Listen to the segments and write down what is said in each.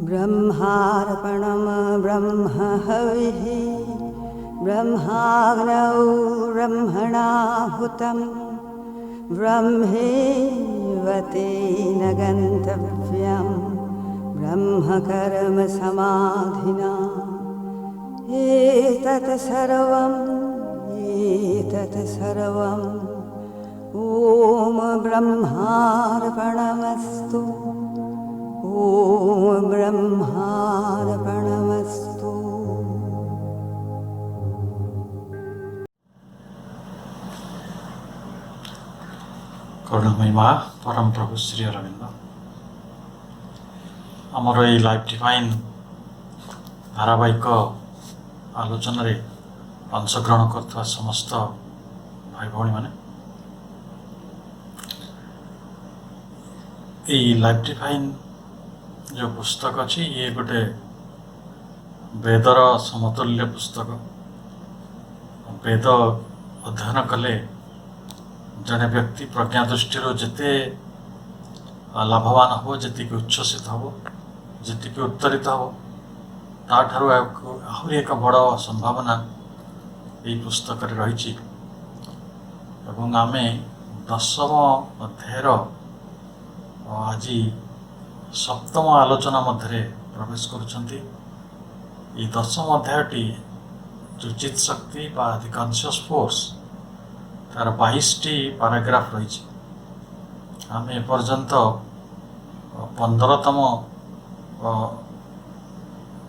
ब्रह्मार्पणं ब्रह्महविः ब्रह्माग्नौ ब्रह्मणाहुतं ब्रह्मैवतेन गन्तव्यं ब्रह्मकर्म समाधिना एतत् सर्वम् ॐ ब्रह्मार्पणमस्तु ॐ ब्रह्मार्पणमस्तु। करुणामयी माँ परम प्रभु श्री अरविंद आमर ये लाइफ डिवाइन धारावाहिक आलोचन अंशग्रहण कर समस्त भाई भौणी मैंने ये लाइफ डिवाइन जो पुस्तक अच्छी ये गोटे वेदर समतुल्य पुस्तक। वेद अध्ययन कले जड़े व्यक्ति प्रज्ञा दृष्टि जिते लाभवान हो जी उच्छ्वसित हो जी उत्तरित हो ताठारु आहरी एक बड़ संभावना ये पुस्तक रही। आम दशम अध्यायर आज सप्तम आलोचना मध्य प्रवेश करुछंती। ये दशम अध्यायटी जो चित शक्ति बा दि कॉन्शियस फोर्स तार 22टी पैराग्राफ रही। आम एपर्यंत 15तम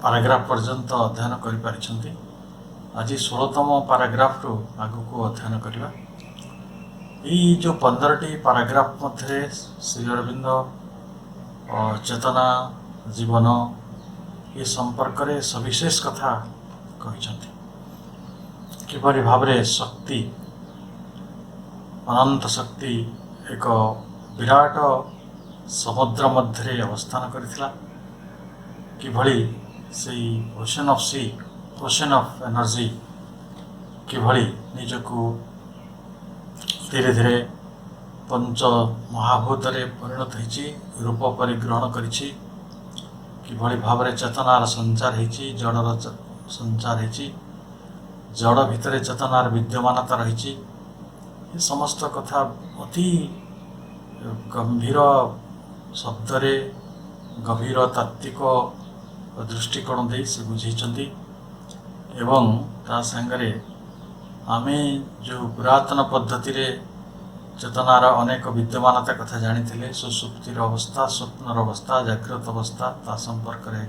पैराग्राफ पर्यंत अध्ययन कर पारिछंती। आज 16तम पैराग्राफ रु आगु को अध्ययन करवा। ये जो 15टी पैराग्राफ मध्य श्री अरविंद चेतना जीवन ये संपर्क रे सविशेष कथा कहिछंती। किपरि भावरे शक्ति अनंत शक्ति एक विराट समुद्र मध्य अवस्थान करथिला। किभଳି सेई ocean of sea ocean of energy किभଳି निजको धीरे धीरे पंच महाभूत परिणत होती रूप परिग्रहण करिछि। किभଳି भावरे चेतनार संचार होती जड़र संचार होती जड़ भितर चेतनार विद्यमानता रही। ये समस्त कथा अति गंभीर शब्दरे गभीर तात्विक दृष्टिकोण दे से बुझेइछंती। एवं ता संगरे आमे जो पुरातन पद्धति रे चेतनार अनेक विद्यमानता कथा जानी सुसुप्तिर अवस्था स्वप्नर अवस्था जागृत अवस्था ता संपर्क रे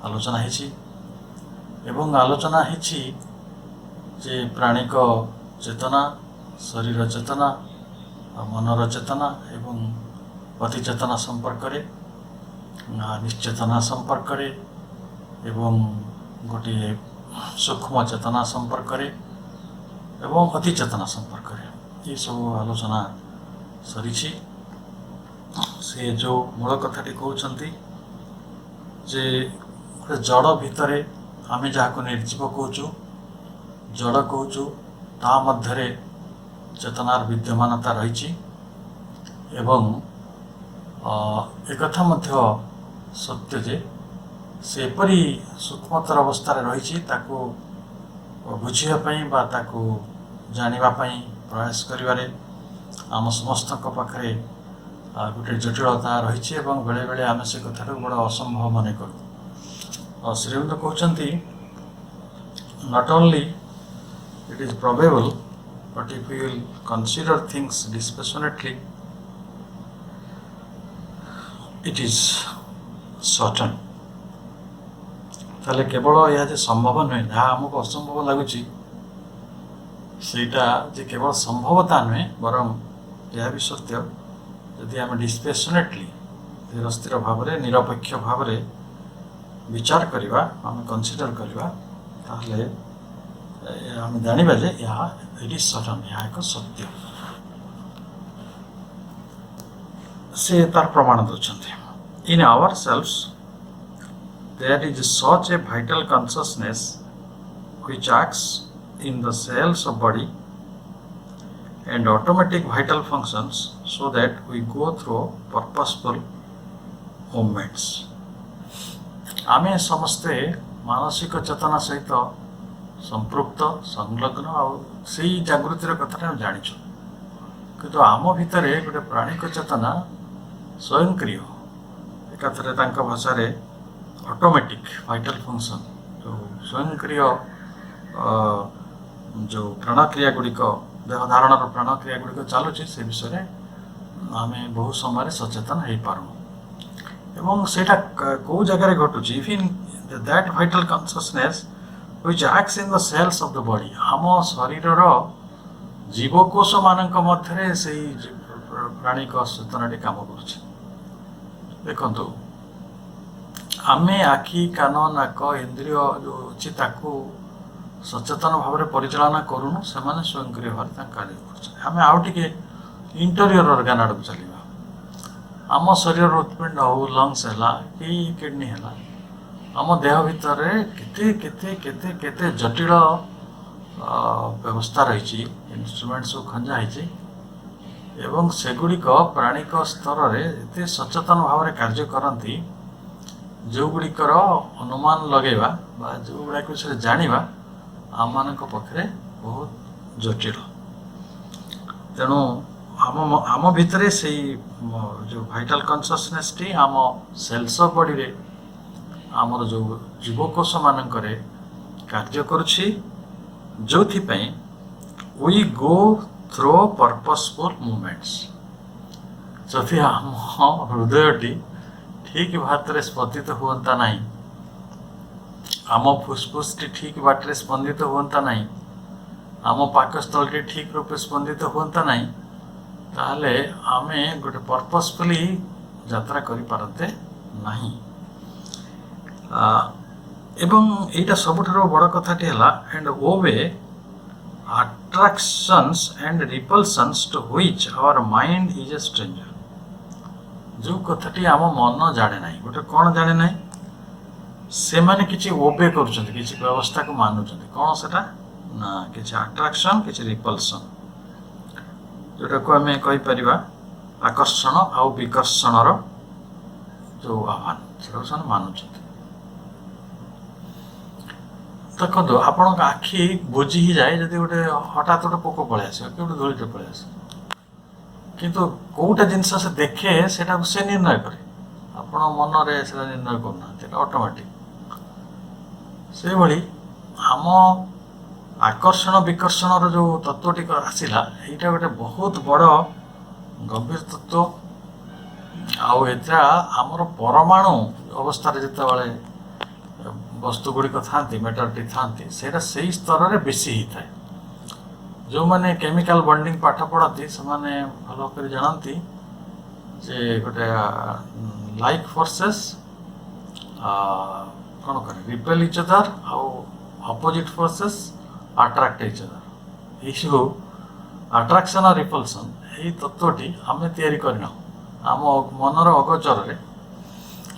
आलोचना है। एवं आलोचना है जे प्राणिक चेतना शरीर चेतना मनर चेतना एवं अति चेतना संपर्क रे निश्चेतना संपर्क रे एवं गोटे सूक्ष्म चेतना संपर्क रे एवं अति चेतना संपर्क रे ये सब आलोचना सरी। से जो मूल कथाटी कहते जे जड़ भितर आम जहाँ को निर्जीव कहचु जड़ कहचु ता मध्य चेतनार विद्यमानता रही। एवं एक कथा मध्य सत्य जे सेपरी सूक्ष्मतर अवस्था रही बुझापी जानापी प्रयास करिवारे आम समस्त पाखे गोटे जटिलता रही। बेले बेले आम से कथा बड़ा असंभव मन करूँ। श्रीअरविंद कहते not only it is probable but if you will consider things dispassionately it is certain. ताले केवल यह संभव नुहे जहाँ आमको असंभव लगुच सेटा जे केवल संभवता नुहे बरं यह भी सत्य यदि आम डिस्पैशनेटली धीर स्थिर भाव निरपेक्ष भाव विचार करवा आम कंसीडर करवा ताहले आम जानिबा जे यह इट इज सर्टेन यह एक सत्य। से तार प्रमाण दौरान in our selfs there is such a vital consciousness which acts in the cells of body and automatic vital functions so that we go through purposeful movements. आमे समस्ते मानसिक चेतना सहित संपृक्त संलग्न आई जागृतिर कथा जाचु किंतु आम भितर गोटे प्राणिक चेतना स्वयंक्रिय एकाथरे भाषा ऑटोमेटिक वाइटल फंक्शन जो स्वयंक्रिय जो प्राणक्रिया गुड़िक देह धारण प्राणक्रिया गुड़िक चलुची से विषय आम बहु समय सचेतन हो पारूँ एवं सेटा को जगह घटुची even that vital consciousness which acts in the cells of the body आम शरीर जीवकोश मानक मध्य से प्राणिक चेतनाटी काम करुचे देखु आमे आखि कान नाक इंद्रिय जो अच्छी सचेतन भाव में परिचालना करूँ से स्वयंक्रिय भाव कार्य करें आउ टे इंटरियर ऑर्गन आड़ चलवा आम शरीर हृत्पिंड हो लंग्स है कि किडनी है आम देह भितर केते केते केते केते जटिल व्यवस्था रही इंस्ट्रूमेंट सब खंजा एवं सेगुड़िक प्राणिक स्तर में एत सचेतन भाव में कार्य करती जो गुड़िकर अनुमान लगेवा जो गुड़ाक विषय जाना आम मान पक्षे बहुत जटिल तेणु आम भितर से जो वाइटल कॉन्शियसनेस टी आम सेल्स ऑफ बॉडी रे आमर जो जीवकोश मानक कार्य करुछि जो we go through purposeful movements जदि आम हृदयटी ठीक भाव स्पंदित हुआ ना आम फुसफुस टी ठीक बाटे स्पंदित हुआ ना आम पाकस्थल टी ठीक रूपे स्पंदित हुआ ना ताहले आमे गोटे पर्पसफुली यात्रा करि पारते नहीं एवं एटा सबुठारो बड़ कथाटी है and of attractions and repulsions to which our mind is a stranger जो कथाटी आम मन जाने ना गोटे कौन जाने ना से माने किछि ओबे करुछन्ति किछि व्यवस्था को मानुछन्ति कौन सेटा ना किछि अट्रैक्शन किछि रिपल्शन जोटा को आम कहीपर आकर्षण आउ विकर्षण जो आह्वान से मानुच देखो आपण आखि बुझी ही जाए जब गोटे हठात गोटे पोक पलि आस कि धूलटे पलि आस किंतु कौटा जिनस से देखे से निर्णय करे आपण मन से निर्णय करना ऑटोमेटिक से भली आम आकर्षण विकर्षण जो तत्वटी आसला यहाँ गोटे बहुत बड़ गंभीर तत्व आमर परमाणु अवस्था जिते वस्तु गुड़िक था मेटरटी था से स्तर में बेसी होता है जो मैंने केमिकल बॉन्डिंग पाठ पढ़ती से भल कर जानती जे गोटे लाइक फोर्सेस कौन करे रिपेल इच अदर आउ opposite forces attract each other यू अट्राक्शन और रिपल्सन यही तत्वटी आम तैयारी करना आम मनर अगोचर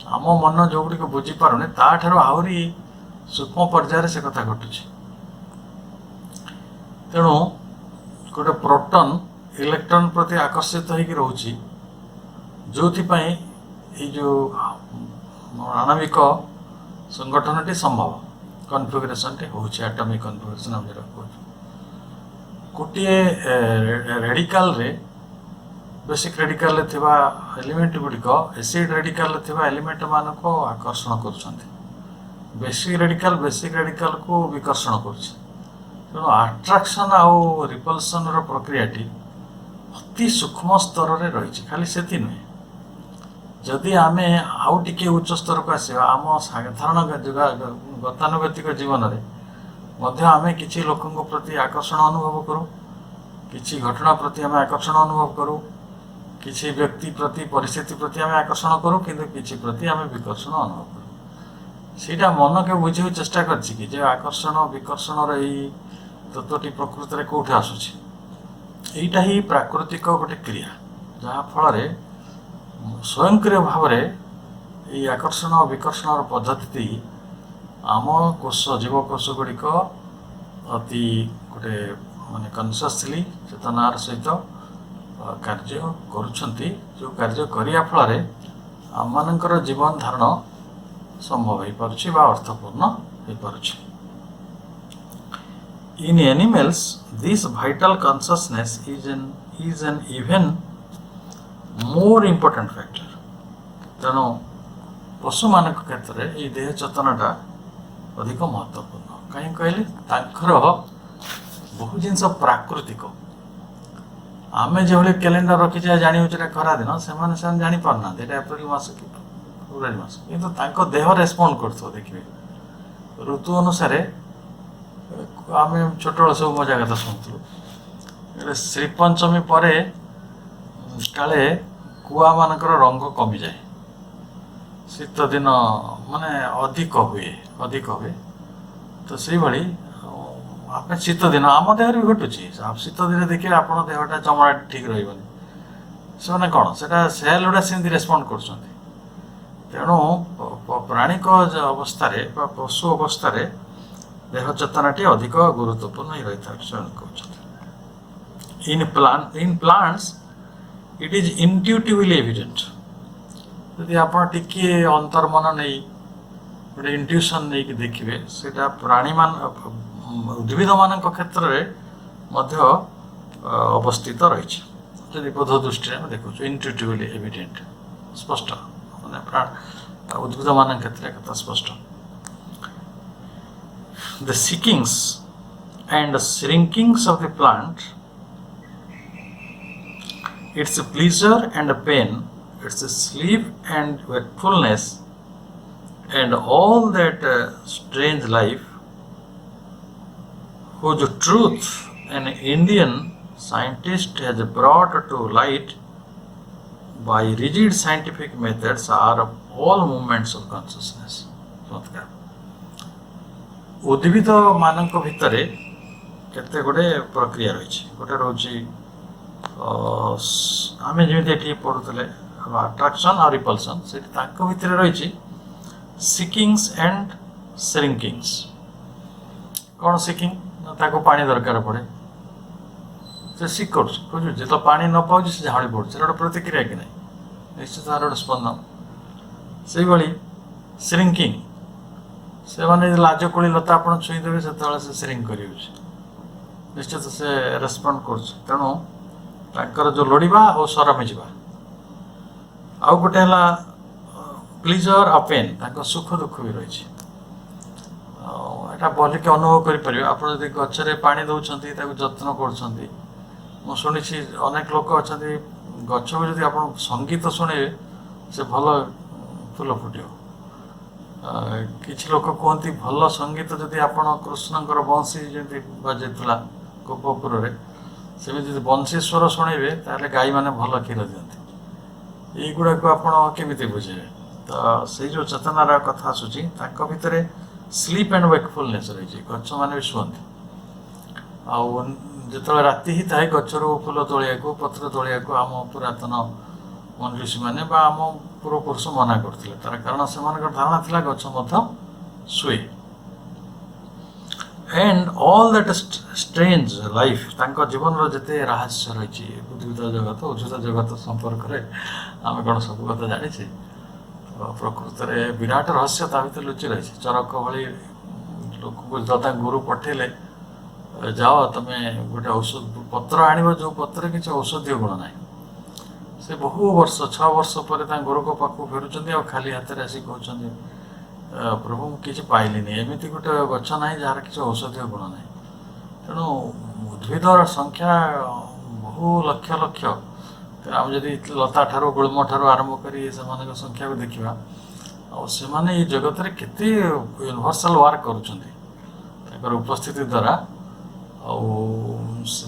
आम मन जो गुड़िक बुझीपारुनि ताठार आहरी सूक्ष्म पर्यायर से कथा घटुची तेणु गोटे प्रोटॉन इलेक्ट्रॉन प्रति आकर्षित होकर रोची जो जो आणविक संगठन संभव कन्फिगरेशन होची एटॉमिक कन्फिगरेशन हम जो गोटे रेडिकल रे बेसिक रेडिकल रे थिबा एलिमेंट गुड़िक एसिड रेडिकल रे थिबा एलिमेंट मान को आकर्षण करुछंती बेसिक रेडिकल को विकर्षण करुछि तेणु अट्रैक्शन आउ रिपल्सन रो प्रक्रियाटी अति सूक्ष्म स्तर रे रही खाली सेति नुहे जदि आमे आउ टिके उच्च स्तर को आसीबा आम साधारण गतानुगतिक जीवन में मध्य आमे किछि लोकंक प्रति आकर्षण अनुभव करूँ किछि घटना प्रति आमे आकर्षण अनुभव करूँ किछि व्यक्ति प्रति परिस्थिति प्रति आमे आकर्षण करूँ किंतु किछि प्रति आमे विकर्षण अनुभव करूँ सीटा मन के बुझे चेष्टा करछि कि जे आकर्षण विकर्षण रही तत्वटी प्रकृति में कौटे आसुछि एइटा ही प्राकृतिक गोटे क्रिया जहाँ फल स्वयंक्रिय भाव में आकर्षण और विकर्षण पद्धति आम कोष जीवकोष गुड़िक अति गोटे माने कनसियसली चेतनार सहित कार्य करुछंती जो कार्य करिया फल आम मानकर जीवन धारण संभव हो पारुछि बा अर्थपूर्ण हो पारुछि। In animals, this vital consciousness is an even more important factor. तेणु पशु मान क्षेत्र में ये देह चेतनाटा अधिक महत्वपूर्ण कहीं कहले तांकर बहु जिनस प्राकृतिक आमे जो कैलेंडर रखी जानी खरा दिन से जानी पारना एप्रिल मास कि फेब्रुआरी मास किंतु देह रेस्पॉन्ड कर देखिए ऋतु अनुसार आम छोट सब मजा कथा शुणुलु श्रीपंचमी पर काले कुआ मानकर रंग कमी जाए शीत दिन माने अधिक हुए तो से भाई आप शीत दिन आम देह भी घटुची शीत दिन देखिए आप देहटा चमड़ा ठीक रही से कौन से सेल गुड़ा सेमती रेस्पॉन्ड कर तेणु प्राणिक अवस्था पशु अवस्था देह चेतनाटी अधिक गुरुत्वपूर्ण ही रही था। In plants it is intuitively evident यदि आप टिके अंतर्मन नहीं गोटे इंट्यूशन नहीं देखिए सेटा प्राणी मान उद्भिद मान क्षेत्र में अवस्थित रही जदि बोध दृष्टि में देखु इंट्यूटिवली एविडेंट स्पष्ट माने उद्भिद मान क्षेत्र कथा स्पष्ट। The seekings and shrinkings of the plant, its pleasure and pain, its sleep and wakefulness, and all that strange life, whose truth an Indian scientist has brought to light by rigid scientific methods, are all movements of consciousness. उद्भिद मानक भितर केते गुडे प्रक्रिया रही गोटे रोचे आम जमी पढ़ुले अट्राक्शन और रिपल्सन से भितर रही सिकिंग्स एंड श्रिंकिंग्स कौन सिकिंग ताको पानी दरकार पड़े से सिक कर तो पानी न पाऊँ से झाड़ी पड़े गोटे प्रतिक्रिया कि नहीं निश्चित तार गोटे स्पंदन से भाई श्रिंकिंग से माने लाज कोड़ी लता आप छुईदेवे से श्रिंक कर निश्चित से रेस्पॉन्ड कर जो लोड़ा और सरमी जा आउ गोटे प्लीजर और पेन सुख दुख भी रही यहाँ भलिक अनुभव करें आप गचरे पानी दौरान जत्न कर शुणी अनेक लोक अच्छा गच को जब आप संगीत शुणे से भल फूल फुट किसी लोक कहते भल संगीत जदि आप कृष्णकर बंशी जमी बजाइला गोपपुर में सेमती बंशी स्वर शुणे ताले गाई मैंने भल क्षीर दिखती युवा को आपमी बुझे तो से जो चेतनार कथा आसूची भितर स्लीप एंड वेकफुलनेस रही गच मैंने भी शुअती आते राति ही थाए गचर फूल तोलिया पत्र तोलिया आम पुरातन मनुष्य मैंने आम पूर्वपुरुष मना करते तार कारण से धारणा था गच शुए and all that strange life जीवन जिते रहस्य रही उद्भिद जगत उद्भिद जगत संपर्क में आम कौन सब कथा जानी प्रकृत में विराट रहस्य भर लुचि रही चरक भाई लोक को गुरु पठेले जाओ तुम्हें गोटे औषध पत्र आण जो पत्र किसी औषधीय गुण ना से बहु वर्ष 6 वर्ष पर गुरु को पाक फेरुंट और खाली हाथ में आसिक कहते प्रभु किसी पाइली एमती गोटे गच ना जार किसी औषधीय गुण ना तेणु उद्भिदर संख्या बहु लक्ष लक्ष आम जदि लता ठार गुल्म ठार आरंभ कर संख्या को देखा आने जगत में केते यूनिवर्सल वर्क कर उपस्थिति द्वारा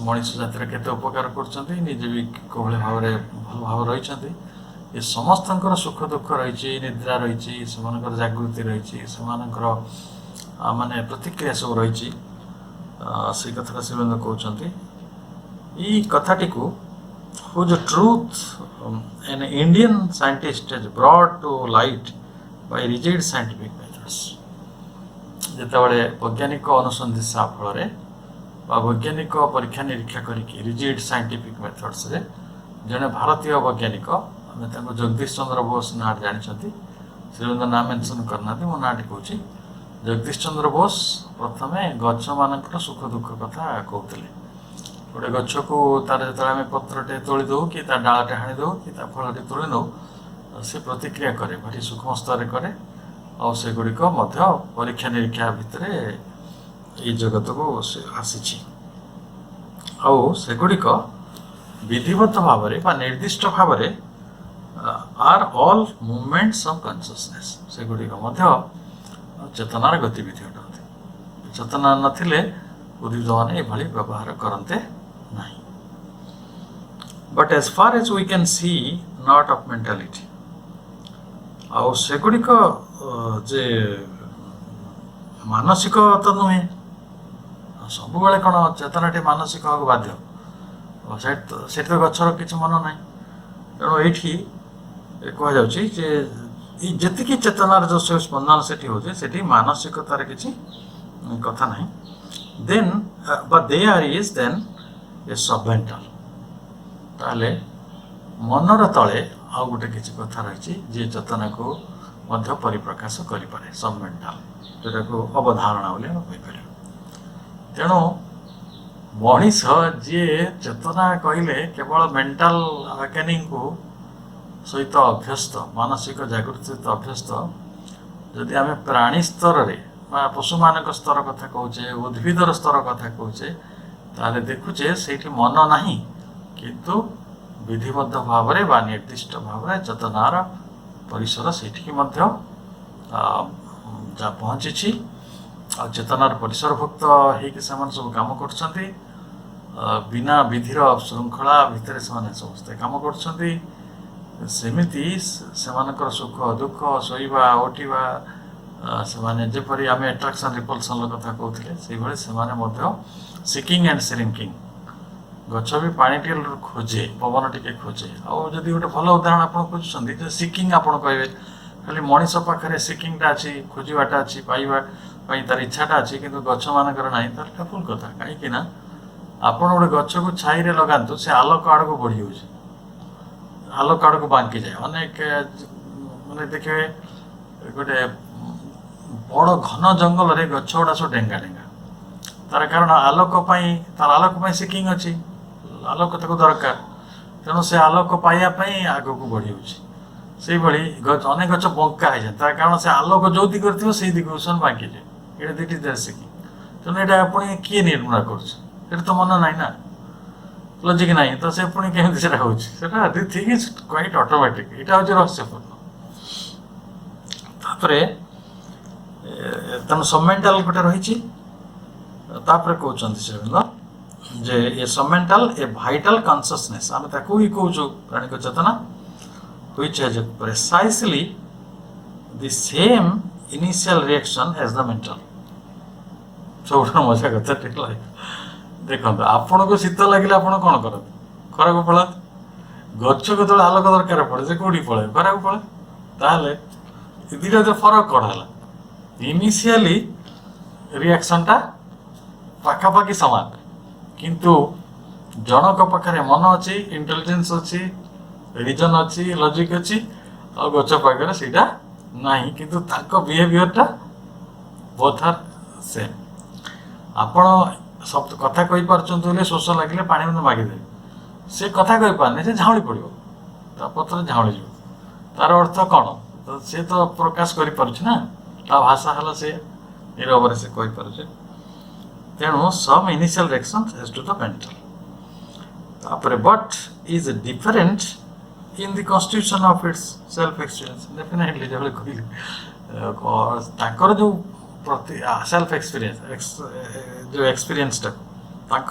मनीष जाति केते उपकार कर निजे भी कौन भाव भल भाव रही ये समस्त सुख दुख रही निद्रा रही से जागृति रही से माने प्रतिक्रिया सब रही से कथा से कहते ये कथाटी को whose truth an Indian scientist has brought to light by rigid scientific methods जितेबाला वैज्ञानिक अनुसंधित्सा फल वैज्ञानिक परीक्षा निरीक्षा करके रिजिड साइंटिफिक मेथड्स रे जड़े भारतीय वैज्ञानिक आम जगदीश चंद्र बोस ना जानी ଶ୍ରୀରବୀନ୍ଦ୍ର ନାଁ ମେନସନ୍ କରିନାହାନ୍ତି, ମୋ ନାଁଟି କହୁଛି। ଜଗଦୀଶ ଚନ୍ଦ୍ର ବୋଷ ପ୍ରଥମେ ଗଛମାନଙ୍କର ସୁଖ ଦୁଃଖ କଥା କହୁଥିଲେ। ଗୋଟେ ଗଛକୁ ତାର ଯେତେବେଳେ ଆମେ ପତ୍ରଟେ ତୋଳି ଦେଉ କି ତା ଡାଳଟେ ହାଣି ଦେଉ କି ତା ଫଳଟେ ତୋଳି ନେଉ, ସେ ପ୍ରତିକ୍ରିୟା କରେ, ଭାରି ସୂକ୍ଷ୍ମ ସ୍ତରରେ କରେ। ଆଉ ସେଗୁଡ଼ିକ ମଧ୍ୟ ପରୀକ୍ଷା ନିରୀକ୍ଷା ଭିତରେ ଏଇ ଜଗତକୁ ଆସିଛି। ଆଉ ସେଗୁଡ଼ିକ ବିଧିବଦ୍ଧ ଭାବରେ ବା ନିର୍ଦ୍ଦିଷ୍ଟ ଭାବରେ ଆର୍ ଅଲ୍ ମୁଭମେଣ୍ଟସ୍ ଅଫ୍ କନସିୟସନେସ୍, ସେଗୁଡ଼ିକ ମଧ୍ୟ ଚେତନାର ଗତିବିଧି ଅଟନ୍ତି। ଚେତନା ନଥିଲେ ଉଦ୍ଭିଦମାନେ ଏଭଳି ବ୍ୟବହାର କରନ୍ତେ ନାହିଁ। But age far age we can C not of mentality, ଆଉ ସେଗୁଡ଼ିକ ଯେ ମାନସିକ ତ ନୁହେଁ। ସବୁବେଳେ କ'ଣ ଚେତନାଟି ମାନସିକ ହେବାକୁ ବାଧ୍ୟ? ସେଠି ତ ଗଛର କିଛି ମନ ନାହିଁ। ତେଣୁ ଏଇଠି କୁହାଯାଉଛି ଯେ ଯେତିକି ଚେତନାର ଯେଉଁ ସ୍ପନ୍ଦନ ସେଠି ହେଉଛି, ସେଠି ମାନସିକତାର କିଛି କଥା ନାହିଁ। ଦେନ୍ but there is then a submental, ତାହେଲେ ମନର ତଳେ ଆଉ ଗୋଟେ କିଛି କଥା ରହିଛି ଯିଏ ଚେତନାକୁ ମଧ୍ୟ ପରିପ୍ରକାଶ କରିପାରେ, ସବମେଣ୍ଟାଲ, ଯେଉଁଟାକୁ ଅବଧାରଣା ବୋଲି ଆମେ କହିପାରିବା। ତେଣୁ ମଣିଷ ଯିଏ ଚେତନା କହିଲେ କେବଳ ମେଣ୍ଟାଲ ଆୱାକେନିଂକୁ ସହିତ ଅଭ୍ୟସ୍ତ, ମାନସିକ ଜାଗୃତି ସହିତ ଅଭ୍ୟସ୍ତ, ଯଦି ଆମେ ପ୍ରାଣୀ ସ୍ତରରେ ବା ପଶୁମାନଙ୍କ ସ୍ତର କଥା କହୁଛେ, ଉଦ୍ଭିଦର ସ୍ତର କଥା କହୁଛେ, ତାହେଲେ ଦେଖୁଛେ ସେଇଠି ମନ ନାହିଁ, କିନ୍ତୁ ବିଧିବଦ୍ଧ ଭାବରେ ବା ନିର୍ଦ୍ଦିଷ୍ଟ ଭାବରେ ଚେତନାର ପରିସର ସେଇଠିକି ମଧ୍ୟ ଯା ପହଞ୍ଚିଛି। ଆଉ ଚେତନାର ପରିସରଭୁକ୍ତ ହେଇକି ସେମାନେ ସବୁ କାମ କରୁଛନ୍ତି। ବିନା ବିଧିର ଶୃଙ୍ଖଳା ଭିତରେ ସେମାନେ ସମସ୍ତେ କାମ କରୁଛନ୍ତି। ସେମିତି ସେମାନଙ୍କର ସୁଖ ଦୁଃଖ, ଶୋଇବା ଉଠିବା, ସେମାନେ ଯେପରି ଆମେ ଆଟ୍ରାକ୍ସନ୍ ରିପଲ୍ସନ୍ର କଥା କହୁଥିଲେ, ସେଇଭଳି ସେମାନେ ମଧ୍ୟ ସିକିଂ ଆଣ୍ଡ ଶ୍ରିଙ୍କିଂ। ଗଛ ବି ପାଣି ଟିକେ ଖୋଜେ, ପବନ ଟିକେ ଖୋଜେ। ଆଉ ଯଦି ଗୋଟେ ଭଲ ଉଦାହରଣ ଆପଣ ଖୋଜୁଛନ୍ତି, ଯେ ସିକିଂ ଆପଣ କହିବେ, ଖାଲି ମଣିଷ ପାଖରେ ସିକିଂଟା ଅଛି, ଖୋଜିବାଟା ଅଛି, ପାଇବା ପାଇଁ ତାର ଇଚ୍ଛାଟା ଅଛି, କିନ୍ତୁ ଗଛମାନଙ୍କର ନାହିଁ, ତାହେଲେ ଏଇଟା ଭୁଲ କଥା। କାହିଁକି ନା ଆପଣ ଗୋଟେ ଗଛକୁ ଛାଇରେ ଲଗାନ୍ତୁ, ସେ ଆଲୋକ ଆଡ଼କୁ ବଢ଼ି ଯାଉଛି, ଆଲୋକ ଆଡ଼କୁ ବାଙ୍କିଯାଏ। ଅନେକ ମାନେ ଦେଖିବେ ଗୋଟେ ବଡ଼ ଘନ ଜଙ୍ଗଲରେ ଗଛ ଗୁଡ଼ା ସବୁ ଡେଙ୍ଗା ଡେଙ୍ଗା, ତାର କାରଣ ଆଲୋକ ପାଇଁ, ତାର ଆଲୋକ ପାଇଁ ସିକିଂ ଅଛି, ଆଲୋକ ତାକୁ ଦରକାର, ତେଣୁ ସେ ଆଲୋକ ପାଇବା ପାଇଁ ଆଗକୁ ବଢ଼ି ଯାଉଛି। ସେଇଭଳି ଅନେକ ଗଛ ବଙ୍କା ହେଇଯାଏ, ତାର କାରଣ ସେ ଆଲୋକ ଯେଉଁ ଦିଗରେ ଥିବ ସେଇ ଦିଗକୁ ସେମାନେ ବାଙ୍କିଯାଏ। ଏଇଟା ଦିଟି ସିକିଂ। ତେଣୁ ଏଇଟା ପୁଣି କିଏ ନିର୍ମୂଳ କରୁଛି? ସେଟା ତ ମନ ନାହିଁ ନା, ଲଜିକ୍ ନାହିଁ, ତ ସେ ପୁଣି କେମିତି ସେଟା ହେଉଛି? ସେଟା ଦି ଥିଙ୍ଗ ଇଜ୍ କ୍ୱାଇଟ୍ ଅଟୋମେଟିକ୍। ଏଇଟା ହେଉଛି ରହସ୍ୟପୂର୍ଣ୍ଣ। ତାପରେ ତେଣୁ ସବମେଣ୍ଟାଲ ଗୋଟେ ରହିଛି। ତାପରେ କହୁଛନ୍ତି ଶ୍ରୀରବୀନ୍ଦ୍ର ଯେ ଏ ସବମେଣ୍ଟାଲ ଏ ଭାଇଟାଲ କନସିୟସନେସ୍, ଆମେ ତାକୁ ହିଁ କହୁଛୁ ପ୍ରାଣିକ ଚେତନା, which has precisely the same initial reaction as the mental। ସବୁଠାରୁ ମଜା କଥା ଠିକ ଲାଗେ। ଦେଖନ୍ତୁ, ଆପଣଙ୍କୁ ଶୀତ ଲାଗିଲେ ଆପଣ କ'ଣ କରନ୍ତି? ଖରାକୁ ପଳାନ୍ତି। ଗଛ କେତେବେଳେ ଆଲୋକ ଦରକାର ପଡ଼େ, ସେ କୋଉଠି ପଳାଏ? ଖରାକୁ ପଳାଏ। ତାହେଲେ ଦୁଇଟା ଯୋଉ ଫରକ କ'ଣ ହେଲା? ଇନିସିଆଲି ରିଆକ୍ସନଟା ପାଖାପାଖି ସମାନ, କିନ୍ତୁ ଜଣଙ୍କ ପାଖରେ ମନ ଅଛି, ଇଣ୍ଟେଲିଜେନ୍ସ ଅଛି, ରିଜନ ଅଛି, ଲଜିକ୍ ଅଛି, ଆଉ ଗଛ ପାଖରେ ସେଇଟା ନାହିଁ, କିନ୍ତୁ ତାଙ୍କ ବିହେଭିଅରଟା ବୋଥ୍ ଆର୍ ସେମ୍। ଆପଣ ସବୁ କଥା କହିପାରୁଛନ୍ତି ବୋଲି ଶୋଷ ଲାଗିଲେ ପାଣି ମଧ୍ୟ ମାଗିଦେବେ, ସେ କଥା କହିପାରୁନି, ସେ ଝାଉଁଳି ପଡ଼ିବ, ତା ପତ୍ରରେ ଝାଉଁଳି ଯିବ। ତାର ଅର୍ଥ କ'ଣ? ତ ସେ ତ ପ୍ରକାଶ କରିପାରୁଛି ନା, ତା ଭାଷା ହେଲା ସେ ନିରବରେ ସେ କହିପାରୁଛି। ତେଣୁ some initial reaction has to the mental. ତାପରେ but is different in the constitution of its self experience। definitely ଯେଭଳି କହିଲି, ତାଙ୍କର ଯେଉଁ ପ୍ରତି ସେଲ୍ଫ ଏକ୍ସପିରିଏନ୍ସ, ଯେଉଁ ଏକ୍ସପିରିଏନ୍ସଟା, ତାଙ୍କ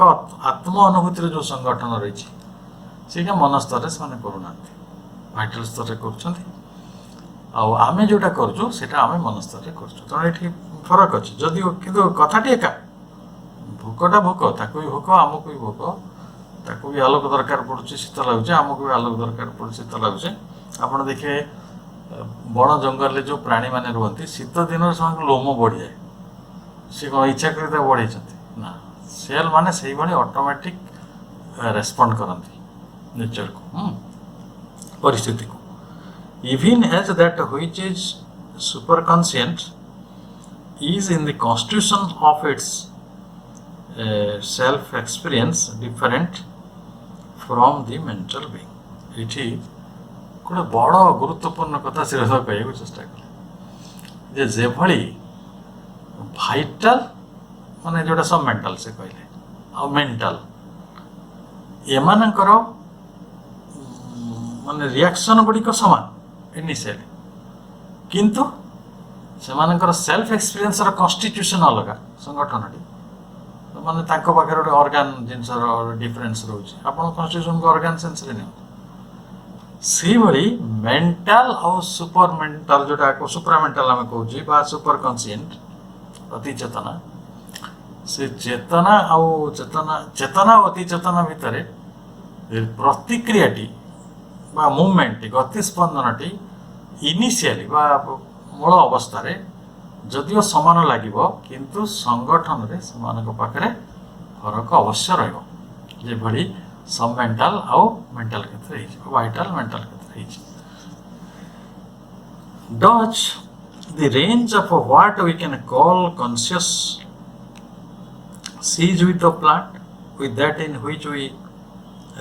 ଆତ୍ମ ଅନୁଭୂତିର ଯେଉଁ ସଂଗଠନ ରହିଛି, ସେଇଟା ମନ ସ୍ତରରେ ସେମାନେ କରୁନାହାନ୍ତି, ଭାଇଟାଲ ସ୍ତରରେ କରୁଛନ୍ତି। ଆଉ ଆମେ ଯେଉଁଟା କରୁଛୁ ସେଇଟା ଆମେ ମନ ସ୍ତରରେ କରୁଛୁ। ତେଣୁ ଏଠି ଫରକ ଅଛି, ଯଦିଓ କିନ୍ତୁ କଥାଟି ଏକା। ଭୋକଟା ଭୋକ, ତାକୁ ବି ଭୋକ, ଆମକୁ ବି ଭୋକ, ତାକୁ ବି ଆଲୋକ ଦରକାର ପଡ଼ୁଛି, ଶୀତ ଲାଗୁଛି, ଆମକୁ ବି ଆଲୋକ ଦରକାର ପଡ଼ୁଛି, ଶୀତ ଲାଗୁଛି। ଆପଣ ଦେଖିବେ ବଣ ଜଙ୍ଗଲରେ ଯେଉଁ ପ୍ରାଣୀମାନେ ରୁହନ୍ତି, ଶୀତ ଦିନରେ ସେମାନଙ୍କ ଲୋମ ବଢ଼ିଯାଏ। ସେ କ'ଣ ଇଚ୍ଛା କରି ତାକୁ ବଢ଼େଇଛନ୍ତି? ନା, ସେଲ୍ ମାନେ ସେଇଭଳି ଅଟୋମେଟିକ୍ ରେସ୍ପଣ୍ଡ କରନ୍ତି ନେଚରକୁ, ପରିସ୍ଥିତିକୁ। Even age that which is superconscient is in the constitution of its self experience different from the mental being. ଏଠି ଗୋଟେ ବଡ଼ ଗୁରୁତ୍ୱପୂର୍ଣ୍ଣ କଥା ଶିରସ କହିବାକୁ ଚେଷ୍ଟା କଲେ ଯେ ଯେଭଳି ଭାଇଟାଲ ମାନେ ଯେଉଁଟା ସବ୍ ମେଣ୍ଟାଲ ସେ କହିଲେ ଆଉ ମେଣ୍ଟାଲ ଏମାନଙ୍କର ମାନେ ରିଆକ୍ସନ ଗୁଡ଼ିକ ସମାନ ଇନିସିଆଲି, କିନ୍ତୁ ସେମାନଙ୍କର ସେଲ୍ଫ ଏକ୍ସପିରିଏନ୍ସର କନଷ୍ଟିଟ୍ୟୁସନ୍ ଅଲଗା। ସଂଗଠନଟି ମାନେ ତାଙ୍କ ପାଖରେ ଗୋଟେ ଅର୍ଗାନ ଜିନିଷର ଡିଫରେନ୍ସ ରହୁଛି, ଆପଣ କନଷ୍ଟିଟ୍ୟୁସନକୁ ଅର୍ଗାନ ସେନ୍ସରେ ନିଅନ୍ତୁ। ସେଇଭଳି ମେଣ୍ଟାଲ ଆଉ ସୁପର ମେଣ୍ଟାଲ ଯେଉଁଟା ସୁପ୍ରା ମେଣ୍ଟାଲ ଆମେ କହୁଛି ବା ସୁପର କନସିଏଣ୍ଟ ଅତି ଚେତନା, ସେ ଚେତନା ଆଉ ଚେତନା ଓ ଅତି ଚେତନା ଭିତରେ ପ୍ରତିକ୍ରିୟାଟି ବା ମୁଭମେଣ୍ଟଟି ଗତିସ୍ପନ୍ଦନଟି ଇନିସିଆଲି ବା ମୂଳ ଅବସ୍ଥାରେ ଯଦିଓ ସମାନ ଲାଗିବ, କିନ୍ତୁ ସଂଗଠନରେ ସେମାନଙ୍କ ପାଖରେ ଫରକ ଅବଶ୍ୟ ରହିବ। ଯେଭଳି ସବ୍ ମେଣ୍ଟାଲ ଆଉ ମେଣ୍ଟାଲ କ୍ଷେତ୍ରରେ ହେଇଛି, ଭାଇଟାଲ ମେଣ୍ଟାଲ କ୍ଷେତ୍ରରେ ହେଇଛି। Does the range of what we can call conscious cease with the plant, with that in which we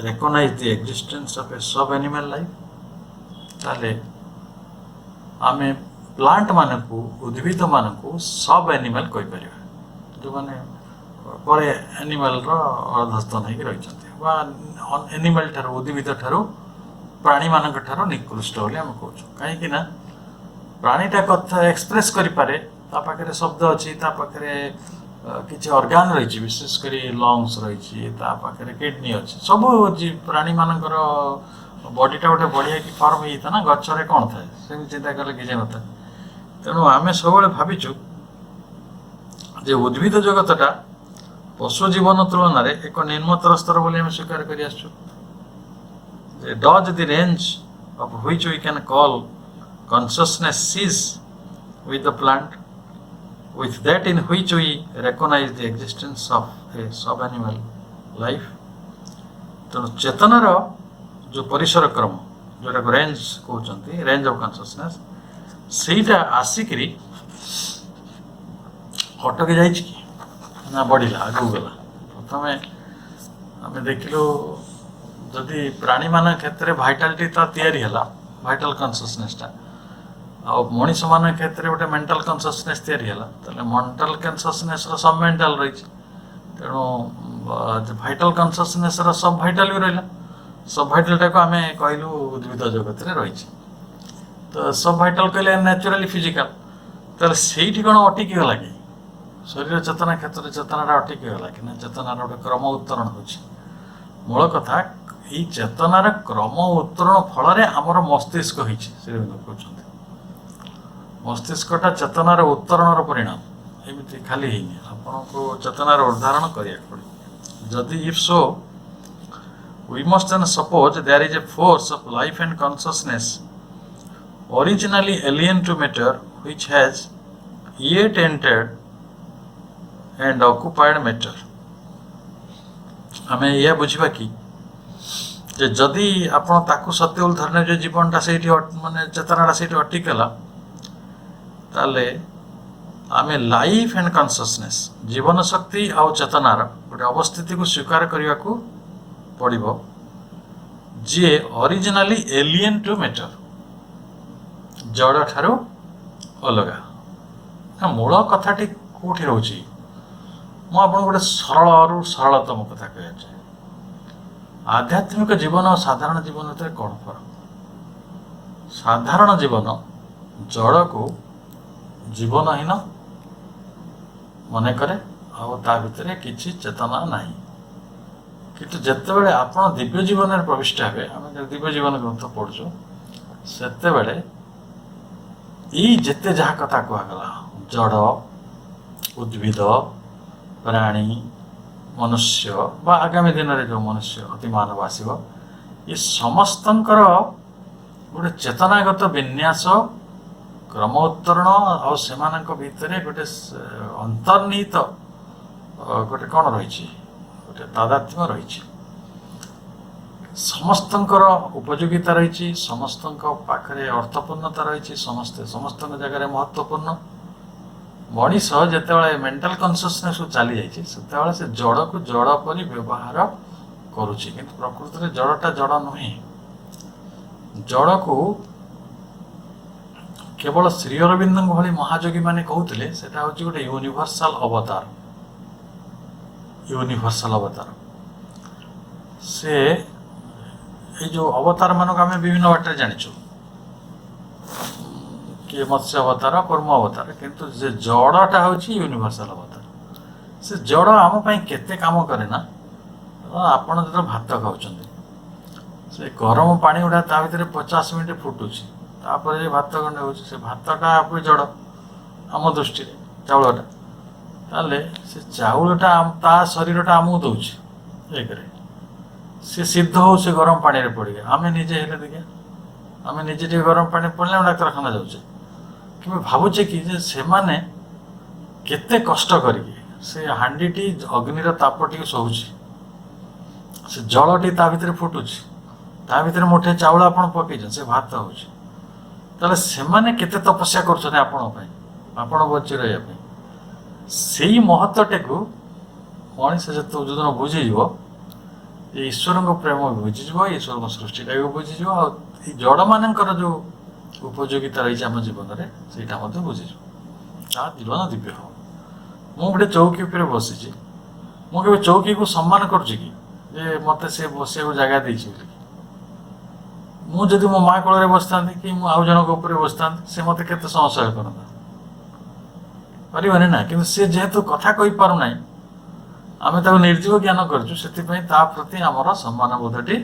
recognize the existence of a sub-animal life? ତାହେଲେ ଆମେ ପ୍ଲାଣ୍ଟ ମାନଙ୍କୁ ଉଦ୍ଭିଦ ମାନଙ୍କୁ ସବ୍ ଆନିମାଲ କହିପାରିବା, ଯେଉଁମାନେ ପରେ ଆନିମାଲର ଅଧସ୍ତନ ହେଇକି ରହିଛନ୍ତି ବା ଆନିମାଲ ଠାରୁ ଉଦ୍ଭିଦ ଠାରୁ ପ୍ରାଣୀମାନଙ୍କ ଠାରୁ ନିକୃଷ୍ଟ ବୋଲି ଆମେ କହୁଛୁ। କାହିଁକି ନା ପ୍ରାଣୀଟା କଥା ଏକ୍ସପ୍ରେସ୍ କରିପାରେ, ତା ପାଖରେ ଶବ୍ଦ ଅଛି, ତା ପାଖରେ କିଛି ଅର୍ଗାନ ରହିଛି, ବିଶେଷ କରି ଲଙ୍ଗସ୍ ରହିଛି, ତା ପାଖରେ କିଡନୀ ଅଛି, ସବୁ ପ୍ରାଣୀମାନଙ୍କର ବଡିଟା ଗୋଟେ ବଢ଼ିଆ କି ଫର୍ମ ହେଇଥାଏ ନା, ଗଛରେ କ'ଣ ଥାଏ ସେମିତି ଚିନ୍ତା କଲେ କିଛି ନଥାଏ। ତେଣୁ ଆମେ ସବୁବେଳେ ଭାବିଛୁ ଯେ ଉଦ୍ଭିଦ ଜଗତଟା ପଶୁ ଜୀବନ ତୁଳନାରେ ଏକ ନିମ୍ନତର ସ୍ତର ବୋଲି ଆମେ ସ୍ୱୀକାର କରି ଆସିଛୁ। ଯେ does the range of which we can call consciousness cease with the plant, with that in which we recognize the existence of a sub-animal life। ତେଣୁ ଚେତନାର ଯେଉଁ ପରିସର କ୍ରମ ଯେଉଁଟାକୁ ରେଞ୍ଜ କହୁଛନ୍ତି, ରେଞ୍ଜ ଅଫ୍ କନସିୟସନେସ୍, ସେଇଟା ଆସିକିରି ଅଟକି ଯାଇଛି କି ନା ବଢ଼ିଲା, ଆଗକୁ ଗଲା। ପ୍ରଥମେ ଆମେ ଦେଖିଲୁ ଯଦି ପ୍ରାଣୀମାନଙ୍କ କ୍ଷେତ୍ରରେ ଭାଇଟାଲିଟି ତ ତିଆରି ହେଲା, ଭାଇଟାଲ କନସିୟସନେସ୍ଟା, ଆଉ ମଣିଷମାନଙ୍କ କ୍ଷେତ୍ରରେ ଗୋଟେ ମେଣ୍ଟାଲ କନସିୟସନେସ୍ ତିଆରି ହେଲା, ତାହେଲେ ମେଣ୍ଟାଲ କନସିୟସନେସ୍ର ସବ୍ ମେଣ୍ଟାଲ ରହିଛି, ତେଣୁ ଭାଇଟାଲ କନସିୟସନେସ୍ର ସବ୍ ଭାଇଟାଲ ବି ରହିଲା। ସବ୍ ଭାଇଟାଲଟାକୁ ଆମେ କହିଲୁ ଉଦ୍ଭିଦ ଜଗତରେ ରହିଛି। ତ ସବ୍ ଭାଇଟାଲ କହିଲେ ନ୍ୟାଚୁରାଲି ଫିଜିକାଲ, ତାହେଲେ ସେଇଠି କ'ଣ ଅଟିକି ଗଲା କି? ଶରୀର ଚେତନା କ୍ଷେତ୍ରରେ ଚେତନାଟା ଅଟିକି ଗଲା କି ନା? ଚେତନାର ଗୋଟେ କ୍ରମ ଉତ୍ତରଣ ହେଉଛି। ମୂଳ କଥା ଏଇ ଚେତନାର କ୍ରମ ଉତ୍ତରଣ ଫଳରେ ଆମର ମସ୍ତିଷ୍କ ହେଇଛି। ଶ୍ରୀରବିନ୍ଦ କହୁଛନ୍ତି ମସ୍ତିଷ୍କଟା ଚେତନାର ଉତ୍ତରଣର ପରିଣାମ, ଏମିତି ଖାଲି ହେଇନି, ଆପଣଙ୍କୁ ଚେତନାର ଉଦାହରଣ କରିବାକୁ ପଡ଼ିବ। ଯଦି if so we must then suppose there is a force of life and consciousness originally alien to matter which has yet entered and occupied matter। ଆମେ ଏହା ବୁଝିବା କି ଯେ ଯଦି ଆପଣ ତାକୁ ସତ୍ୟ ବୋଲି ଧରିନେ ଯେ ଜୀବନଟା ସେଇଠି ମାନେ ଚେତନାଟା ସେଇଠି ଅଟିକଲା, ତାହେଲେ ଆମେ ଲାଇଫ୍ ଆଣ୍ଡ କନସିୟସନେସ୍, ଜୀବନ ଶକ୍ତି ଆଉ ଚେତନାର ଗୋଟେ ଅବସ୍ଥିତିକୁ ସ୍ୱୀକାର କରିବାକୁ ପଡ଼ିବ, ଯିଏ ଅରିଜିନାଲି ଏଲିଏନ୍ ଟୁ ମ୍ୟାଟର, ଜଡ଼ ଠାରୁ ଅଲଗା। ମୂଳ କଥାଟି କେଉଁଠି ରହୁଛି? ମୁଁ ଆପଣଙ୍କୁ ଗୋଟେ ସରଳରୁ ସରଳତମ କଥା କହିବାକୁ ଚାହେଁ। ଆଧ୍ୟାତ୍ମିକ ଜୀବନ ଓ ସାଧାରଣ ଜୀବନ ଭିତରେ କ'ଣ ଫରକ? ସାଧାରଣ ଜୀବନ ଜଡ଼କୁ ଜୀବନହୀନ ମନେକରେ ଆଉ ତା ଭିତରେ କିଛି ଚେତନା ନାହିଁ। କିନ୍ତୁ ଯେତେବେଳେ ଆପଣ ଦିବ୍ୟ ଜୀବନରେ ପ୍ରବିଷ୍ଟ ହେବେ, ଆମେ ଦିବ୍ୟ ଜୀବନ ଗ୍ରନ୍ଥ ପଢ଼ୁଛୁ, ସେତେବେଳେ ଏଇ ଯେତେ ଯାହା କଥା କୁହାଗଲା, ଜଡ଼, ଉଦ୍ଭିଦ, ପ୍ରାଣୀ, ମନୁଷ୍ୟ ବା ଆଗାମୀ ଦିନରେ ଯେଉଁ ମନୁଷ୍ୟ ଅତି ମାନବ ଆସିବ, ଏ ସମସ୍ତଙ୍କର ଗୋଟେ ଚେତନାଗତ ବିନ୍ୟାସ, କ୍ରମ ଉତ୍ତରଣ ଆଉ ସେମାନଙ୍କ ଭିତରେ ଗୋଟେ ଅନ୍ତର୍ନିହିତ ଗୋଟେ କ'ଣ ରହିଛି, ଗୋଟେ ତାଦାତ୍ମ୍ୟ ରହିଛି। ସମସ୍ତଙ୍କର ଉପଯୋଗିତା ରହିଛି, ସମସ୍ତଙ୍କ ପାଖରେ ଅର୍ଥପୂର୍ଣ୍ଣତା ରହିଛି, ସମସ୍ତଙ୍କ ଜାଗାରେ ମହତ୍ତ୍ୱପୂର୍ଣ୍ଣ। ମଣିଷ ଯେତେବେଳେ ମେଣ୍ଟାଲ କନସିୟସନେସକୁ ଚାଲି ଯାଇଛି ସେତେବେଳେ ସେ ଜଡ଼କୁ ଜଡ଼ ପରି ବ୍ୟବହାର କରୁଛି, କିନ୍ତୁ ପ୍ରକୃତରେ ଜଡ଼ଟା ଜଡ଼ ନୁହେଁ। ଜଡ଼କୁ କେବଳ ଶ୍ରୀ ଅରବିନ୍ଦଙ୍କ ଭଳି ମହାଯୋଗୀ ମାନେ କହୁଥିଲେ ସେଟା ହେଉଛି ଗୋଟେ ୟୁନିଭର୍ସାଲ ଅବତାର। ସେ ଏଇ ଯୋଉ ଅବତାର ମାନଙ୍କୁ ଆମେ ବିଭିନ୍ନ ବାଟରେ ଜାଣିଛୁ, କିଏ ମତ୍ସ୍ୟ ଅବତାର, କର୍ମ ଅବତାର, କିନ୍ତୁ ଯେ ଜଡ଼ଟା ହେଉଛି ୟୁନିଭର୍ସାଲ ଅବତାର। ସେ ଜଡ଼ ଆମ ପାଇଁ କେତେ କାମ କରେ ନା, ଆପଣ ଯେତେବେଳେ ଭାତ ଖାଉଛନ୍ତି ସେ ଗରମ ପାଣି ଗୁଡ଼ା ତା ଭିତରେ 50 ମିନିଟ୍ ଫୁଟୁଛି, ତାପରେ ଯେ ଭାତ ଗଣ୍ଡେ ହେଉଛି, ସେ ଭାତଟା ବି ଜଡ଼ ଆମ ଦୃଷ୍ଟିରେ, ଚାଉଳଟା। ତାହେଲେ ସେ ଚାଉଳଟା ତା ଶରୀରଟା ଆମକୁ ଦେଉଛି, ଏକରେ ସେ ସିଦ୍ଧ ହଉ ସେ ଗରମ ପାଣିରେ ପଡ଼ିବେ। ଆମେ ନିଜେ ହେଲେ ଦେଖିଆ, ଆମେ ନିଜେ ଟିକେ ଗରମ ପାଣି ପଡ଼ିଲେ ଆମେ ଡାକ୍ତରଖାନା ଯାଉଛେ, କେବେ ଭାବୁଛେ କି ଯେ ସେମାନେ କେତେ କଷ୍ଟ କରିକି ସେ ହାଣ୍ଡିଟି ଅଗ୍ନିର ତାପଟିକୁ ସହୁଛି, ସେ ଜଳଟି ତା ଭିତରେ ଫୁଟୁଛି, ତା ଭିତରେ ମୁଠେ ଚାଉଳ ଆପଣ ପକେଇଛନ୍ତି, ସେ ଭାତ ହେଉଛି। ତାହେଲେ ସେମାନେ କେତେ ତପସ୍ୟା କରୁଛନ୍ତି ଆପଣଙ୍କ ପାଇଁ, ଆପଣ ବଞ୍ଚି ରହିବା ପାଇଁ। ସେଇ ମହତ୍ତ୍ୱଟାକୁ ମଣିଷ ଯୋଉଦିନ ବୁଝିଯିବ, ଏ ଈଶ୍ୱରଙ୍କ ପ୍ରେମ ବୁଝିଯିବ, ଈଶ୍ୱରଙ୍କ ସୃଷ୍ଟିଟାକୁ ବୁଝିଯିବ, ଆଉ ଏଇ ଜଡ଼ମାନଙ୍କର ଯେଉଁ ଉପଯୋଗିତା ରହିଛି ଆମ ଜୀବନରେ ସେଇଟା ମଧ୍ୟ ବୁଝିଯିବ, ତା ଜୀବନ ଦିବ୍ୟ ହେବ। ମୁଁ ଗୋଟେ ଚୌକି ଉପରେ ବସିଛି, ମୁଁ କେବେ ଚୌକିକୁ ସମ୍ମାନ କରୁଛି କି ଯେ ମୋତେ ସେ ବସିବାକୁ ଜାଗା ଦେଇଛି ବୋଲି? ମୁଁ ଯଦି ମୋ ମା କୋଳରେ ବସିଥାନ୍ତି କି ମୁଁ ଆଉ ଜଣଙ୍କ ଉପରେ ବସିଥାନ୍ତି, ସେ ମୋତେ କେତେ ସଂଶୟ କରନ୍ତା, ପାରିବନି ନା। କିନ୍ତୁ ସେ ଯେହେତୁ କଥା କହିପାରୁନାହିଁ, ଆମେ ତାକୁ ନିର୍ଜୀବ ଜ୍ଞାନ କରିଛୁ, ସେଥିପାଇଁ ତା ପ୍ରତି ଆମର ସମ୍ମାନ ବୋଧଟି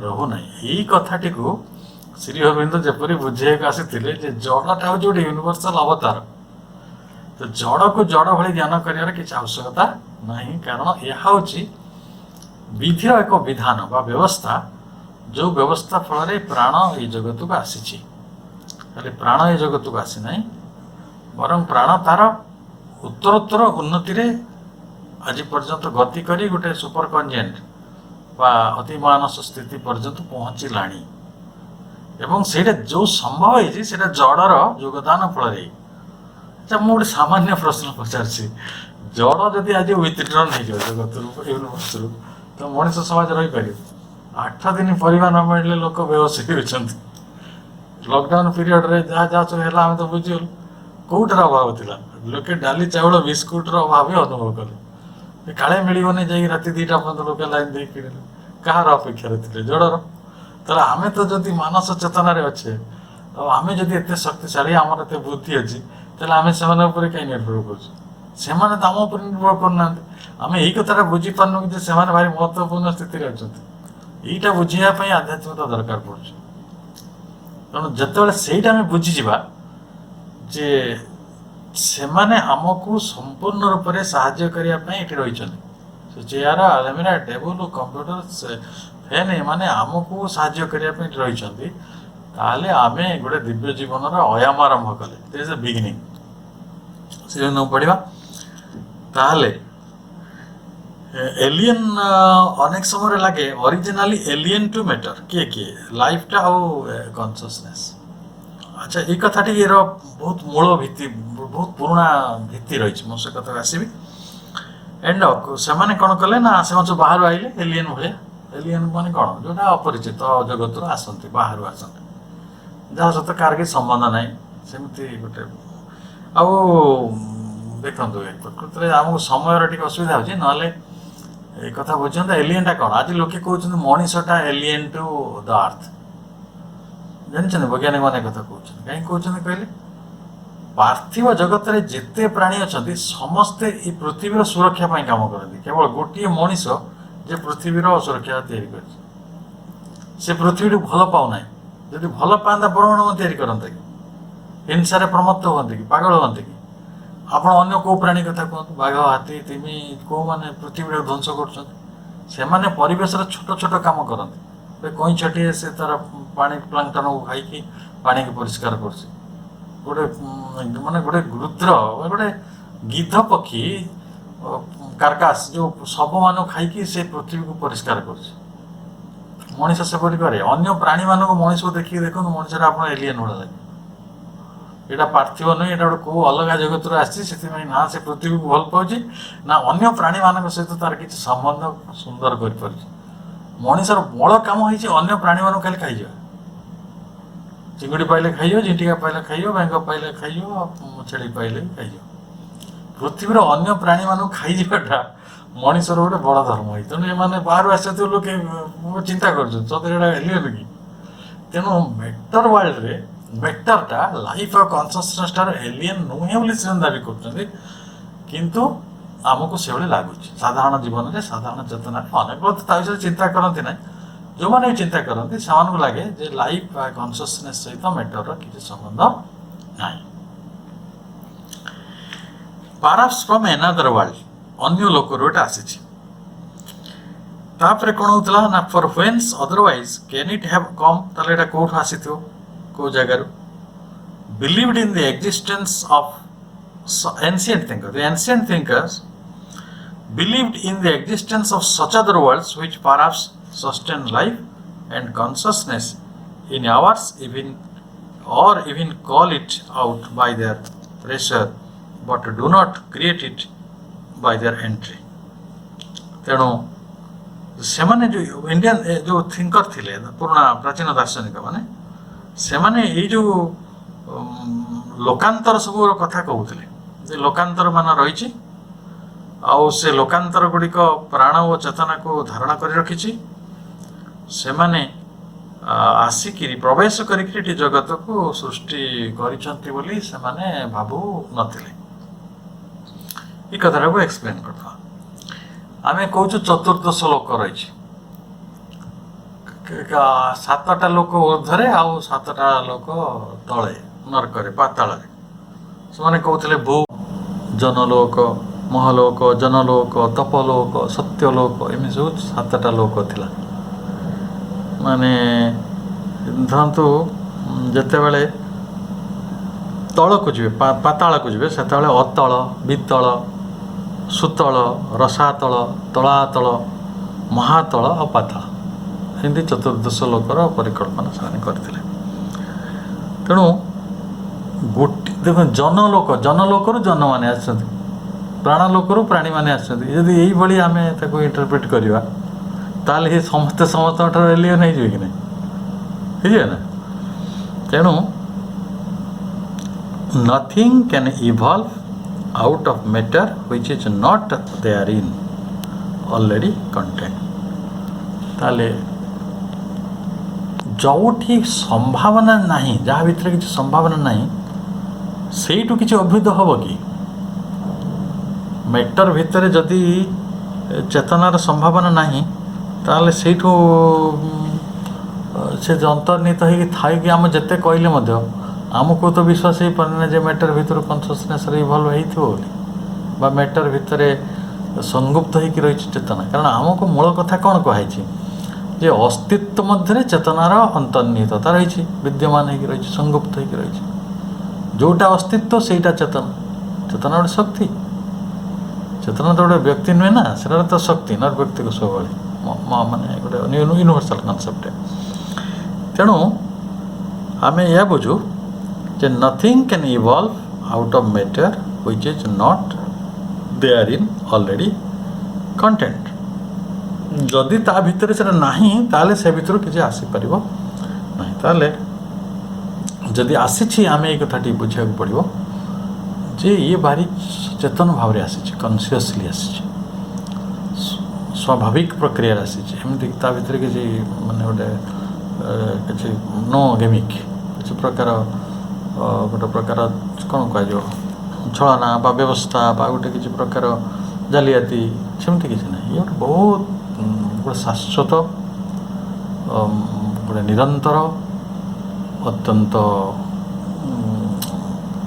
ରହୁନାହିଁ। ଏଇ କଥାଟିକୁ ଶ୍ରୀ ଅରବିନ୍ଦ ଯେପରି ବୁଝେଇବାକୁ ଆସିଥିଲେ ଯେ ଜଡ଼ଟା ହେଉଛି ଗୋଟେ ୟୁନିଭର୍ସାଲ ଅବତାର, ତ ଜଡ଼କୁ ଜଡ଼ ଭଳି ଜ୍ଞାନ କରିବାର କିଛି ଆବଶ୍ୟକତା ନାହିଁ, କାରଣ ଏହା ହେଉଛି ବିଧିର ଏକ ବିଧାନ ବା ବ୍ୟବସ୍ଥା, ଯେଉଁ ବ୍ୟବସ୍ଥା ଫଳରେ ପ୍ରାଣ ଏଇ ଜଗତକୁ ଆସିଛି। ଖାଲି ପ୍ରାଣ ଏ ଜଗତକୁ ଆସିନାହିଁ, ବରଂ ପ୍ରାଣ ତାର ଉତ୍ତରୋତ୍ତର ଉନ୍ନତିରେ ଆଜି ପର୍ଯ୍ୟନ୍ତ ଗତି କରି ଗୋଟେ ସୁପର କନଜେଣ୍ଟ ବା ଅତିମାନସ ସ୍ଥିତି ପର୍ଯ୍ୟନ୍ତ ପହଞ୍ଚିଲାଣି, ଏବଂ ସେଇଟା ଯେଉଁ ସମ୍ଭବ ହେଇଛି ସେଇଟା ଜଡ଼ର ଯୋଗଦାନ ଫଳରେ। ଆଚ୍ଛା, ମୁଁ ଗୋଟେ ସାମାନ୍ୟ ପ୍ରଶ୍ନ ପଚାରୁଛି, ଜଡ଼ ଯଦି ଆଜି ୱିଥଡ୍ରନ୍ ହେଇଯିବ ଜଗତରୁ, ୟୁନିଭର୍ସରୁ, ତ ମଣିଷ ସମାଜ ରହିପାରିବ? 8 ଦିନ ପରିବା ନ ମିଳିଲେ ଲୋକ ବେହୋସ ହେଉଛନ୍ତି। ଲକଡାଉନ ପିରିୟଡ଼ରେ ଯାହା ସବୁ ହେଲା ଆମେ ତ ବୁଝିଗଲୁ କୋଉଟାର ଅଭାବ ଥିଲା। ଲୋକେ ଡାଲି ଚାଉଳ ବିସ୍କୁଟର ଅଭାବ ବି ଅନୁଭବ କଲେ, କାଳେ ମିଳିବନି, ଯାଇକି ରାତି 2ଟା ପର୍ଯ୍ୟନ୍ତ ଲୋକେ ଲାଇନ୍ ଦେଇ କିଣିଲେ। କାହାର ଅପେକ୍ଷାରେ ଥିଲେ? ଜଡ଼ର। ତାହେଲେ ଆମେ ତ ଯଦି ମାନସ ଚେତନାରେ ଅଛେ, ଆଉ ଆମେ ଯଦି ଏତେ ଶକ୍ତିଶାଳୀ, ଆମର ଏତେ ବୁଦ୍ଧି ଅଛି, ତାହେଲେ ଆମେ ସେମାନଙ୍କ ଉପରେ କାହିଁ ନିର୍ଭର କରୁଛୁ? ସେମାନେ ତ ଆମ ଉପରେ ନିର୍ଭର କରୁନାହାନ୍ତି। ଆମେ ଏଇ କଥାଟା ବୁଝିପାରୁନୁ ଯେ ସେମାନେ ଭାରି ମହତ୍ତ୍ୱପୂର୍ଣ୍ଣ ସ୍ଥିତିରେ ଅଛନ୍ତି। ଏଇଟା ବୁଝିବା ପାଇଁ ଆଧ୍ୟାତ୍ମିକତା ଦରକାର ପଡ଼ୁଛି। ତେଣୁ ଯେତେବେଳେ ସେଇଟା ଆମେ ବୁଝିଯିବା ଯେ ସେମାନେ ଆମକୁ ସମ୍ପୂର୍ଣ୍ଣ ରୂପରେ ସାହାଯ୍ୟ କରିବା ପାଇଁ ଏଠି ରହିଛନ୍ତି, ସେ ଚେୟାର, ଆଲମିରା, ଟେବୁଲ, କମ୍ପ୍ୟୁଟର, ଫ୍ୟାନ୍, ଏମାନେ ଆମକୁ ସାହାଯ୍ୟ କରିବା ପାଇଁ ଏଠି ରହିଛନ୍ତି, ତାହେଲେ ଆମେ ଗୋଟେ ଦିବ୍ୟ ଜୀବନର ଅୟାମ ଆରମ୍ଭ କଲେ। ଦେयर ଇଜ୍ ଏ ବିଗିନିଂ। ସେ ପଢ଼ିବା। ତାହେଲେ ଏଲିଏନ୍ ଅନେକ ସମୟରେ ଲାଗେ ଅରିଜିନାଲି ଏଲିଏନ୍ ଟୁ ମ୍ୟାଟର। କିଏ ଲାଇଫଟା ଆଉ କନସିୟସନେସ୍। ଆଚ୍ଛା, ଏଇ କଥାଟିର ବହୁତ ମୂଳ ଭିତ୍ତି, ବହୁତ ପୁରୁଣା ଭିତ୍ତି ରହିଛି, ମୁଁ ସେ କଥାକୁ ଆସିବି। ଏଣ୍ଡ ସେମାନେ କ'ଣ କଲେ ନା, ସେମାନେ ସବୁ ବାହାରୁ ଆଇଲେ ଏଲିଏନ୍ ଭଳିଆ। ଏଲିଏନ୍ ମାନେ କ'ଣ? ଯେଉଁଟା ଅପରିଚିତ ଜଗତରୁ ଆସନ୍ତି, ବାହାରୁ ଆସନ୍ତି, ଯାହା ସହିତ କାହାର କିଛି ସମ୍ବନ୍ଧ ନାହିଁ, ସେମିତି ଗୋଟେ। ଆଉ ଦେଖନ୍ତୁ, ପ୍ରକୃତରେ ଆମକୁ ସମୟର ଟିକେ ଅସୁବିଧା ହେଉଛି, ନହେଲେ এই কথা বুঝছেন। এলিয়েনটা କ'ଣ? ଆଜି ଲୋକେ କହୁଛନ୍ତି ମଣିଷଟା ଏଲିଏନ୍ ଟୁ ଦ ଆର୍ଥ। ଜାଣିଛନ୍ତି, ବୈଜ୍ଞାନିକମାନେ କଥା କହୁଛନ୍ତି। କାହିଁକି କହୁଛନ୍ତି କହିଲେ? ପାର୍ଥିବ ଜଗତରେ ଯେତେ ପ୍ରାଣୀ ଅଛନ୍ତି ସମସ୍ତେ ଏ ପୃଥିବୀର ସୁରକ୍ଷା ପାଇଁ କାମ କରନ୍ତି। କେବଳ ଗୋଟିଏ ମଣିଷ ଯେ ପୃଥିବୀର ସୁରକ୍ଷା ତିଆରି କରିଛି। ସେ ପୃଥିବୀକୁ ଭଲ ପାଉନାହିଁ। ଯଦି ଭଲ ପାଆନ୍ତା ପରମାଣୁ ତିଆରି କରନ୍ତା କି? ହିଂସାରେ ପ୍ରମତ୍ତ ହୁଅନ୍ତି କି? ପାଗଳ ହୁଅନ୍ତି କି? ଆପଣ ଅନ୍ୟ କେଉଁ ପ୍ରାଣୀ କଥା କୁହନ୍ତୁ, ବାଘ, ହାତୀ, ତିମି, କେଉଁମାନେ ପୃଥିବୀରେ ଧ୍ୱଂସ କରୁଛନ୍ତି? ସେମାନେ ପରିବେଶର ଛୋଟ ଛୋଟ କାମ କରନ୍ତି। କଇଁଛଟିଏ ସେ ତାର ପାଣି ପ୍ଲାଙ୍କଟନକୁ ଖାଇକି ପାଣିକୁ ପରିଷ୍କାର କରୁଛି। ଗୋଟେ ରୁଦ୍ର, ଗୋଟେ ଗିଧ ପକ୍ଷୀ କାର୍କାସ, ଯେଉଁ ଶବମାନଙ୍କୁ ଖାଇକି ସେ ପୃଥିବୀକୁ ପରିଷ୍କାର କରୁଛି। मनीष सेपरी करे अन्य प्राणी मानक मनीष को देखिए देखो मनीष आप एलियन भाया लगे यहाँ पार्थिव नुह ये गोटे कौ अलग जगत आसी ना से पृथ्वी को भल पाऊँ ना अन्य प्राणी मान सहित तार किसी संबंध सुंदर कर मनीषर बड़ कम हो अन्य प्राणी मान खाली खाई चिंगुड़ी पाइले खाइयो झिंटिका पाइले खाइयो बेंग पाइले खाइयो छेड़ी पाइले खाइयो पृथ्वीर अन्य प्राणी मान खाईजाटा मनीषर गोटे बड़ धर्म है तेणु ये बाहर आस लोग चिंता कर कि तेणु मेटर वर्ल्ड रे मेटरटा लाइफ और कन्सियसनेसटार एलियन नुहे बोली से दाबी कर किंतु आमको से भाई लगुच साधारण जीवन में साधारण चेतना अनेक लोग विषय चिंता करती ना जो मैंने भी चिंता करती से लगे जे लाइफ कन्सियसनेस सहित मेटर किसी संबंध ना परहैप्स फ्रॉम अनदर वर्ल्ड अन्य लोक रोट आसी तापर कौन होता ना for व्हेन्स otherwise can it have come ताले कौट आसी को जगार believed in the existence of ancient thinkers the ancient thinkers believed in the existence of such other worlds which perhaps sustain life and consciousness in ours even or even call it out by their pressure but do not create it by their entry तेणु से माने जो Indian जो thinker थिले पुराना प्राचीन दार्शनिक माने से माने ये जो लोकांतर सब कथा कहते लोकांतर मान रही आउ से लोकांतर गुड़िक प्राण और चेतना को धारण कर रखी से माने आसिक प्रवेश कर जगत को सृष्टि करी से माने भाबू नथिले ये कथा को एक्सप्लेन करता आमे कहूँ चतुर्दश लोक रही सातटा लोक ऊर्धरे आउ सातटा लोक तले नरक पाताल से कहते भू जनलोक महलोक जनलोक तपलोक सत्यलोक एम सब सातटा लोक थिला माने धरतु जिते बड़े तल को जी पाताल को जी से अतल वितल सुतल रसातल तलातल महातल और पाताल एमती चतुर्दश लोकर परिकल्पना से करते तेणु गोटे देख जनलोक जन मैंने आस प्राणलोक प्राणी मैंने आदि यही आम इंटरप्रेट करवा ताल ये समस्ते समस्त एलियन हो कि नहीं ना तेणु nothing can evolve out of matter which is not there in already content ताले जोठी संभावना नहीं जहाँ भीतर किसी संभावना नहीं सेठू किसी अभ्युत हम कि मैटर भितर जदि चेतनार संभावना नहीं ताले सेठू से अंतर्निहित होगी थाई कि आम जिते कहले आमको तो विश्वास हो पारे जे मैटर भितर कन्सियसनेस इवॉल्व होती मैटर भितर संगुप्त होकर रही चेतना कारण आमको मूल कथा कौन कहुई जे अस्तित्व मध्य चेतनार अंतर्निहितता रही विद्यमान हो रही संगुप्त होकर रही जोटा अस्तित्व सेटा चेतना चेतना गोटे शक्ति चेतना तो गोटे व्यक्ति नुहे ना से तो शक्ति नर व्यक्ति को सब माने गोटे यूनिवर्सल कनसेप्ट तेणु आम यह बुझू जे nothing can evolve out of matter which is not there in already content जदि ता भितर से नहीं ताले से भितर किसी आसीपर नहीं ताले जदि आसी आम ये कथाटी बुझा पड़ो जे ये भारी चेतन भाव में आसी कन्सीयसली आसी स्वाभाविक प्रक्रिया आसी एमती ता भीतर किसी माने गोटे किसी नो गेमिक किसी प्रकार गोटे प्रकार कौन कह छलना बा व्यवस्था बा गोटे किसी प्रकार जालियाती सेमती किसी ना ये गोटे बहुत गोटे शाश्वत गोटे निरंतर अत्यंत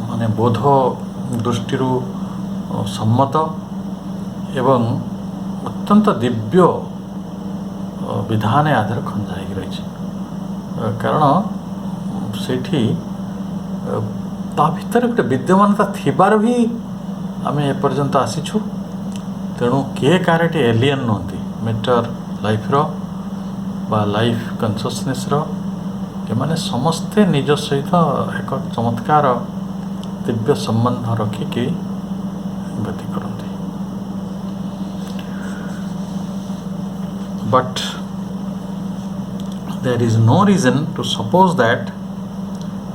माने बोध दृष्टि सम्मत एवं अत्यंत दिव्य विधान आधार खंजा रही कारण सेठी ता भितर गोटे विद्यमानता थिबार भी आम एपर्यंत आसीछु तेणु किए कार एलियन नुहति मैटर लाइफ रो बा लाइफ कन्सियसनेस एमाने समस्ते निज सहित एक चमत्कार दिव्य संबंध रखिकी गति करते। But there is no reason to suppose that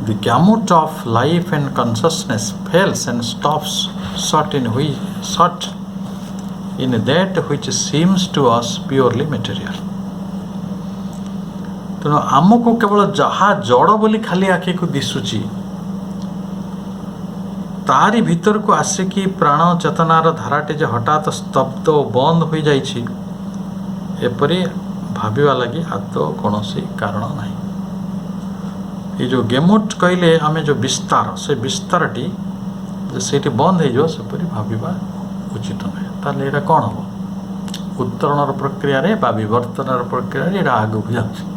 the gamut of life and consciousness fails and stops short in that which seems to us purely material। तेणु आमको केवल जहा जड़ बोली खाली आखि को दिशुची तारी भीतर को आसिकी प्राण चेतनार धाराटे जे हठात स्तब्ध और बंद हो जाइछि एपरि भाविबा लगी आदौ कौन कारण ना। ये जो गेमुट कहले आम जो विस्तार से विस्तारटी से बंद हो सेपरी भाविबा उचित ना। ताले एटा कौन हम उत्तरण प्रक्रिया रे बा विवर्तन प्रक्रिया रे आगे जाऊँ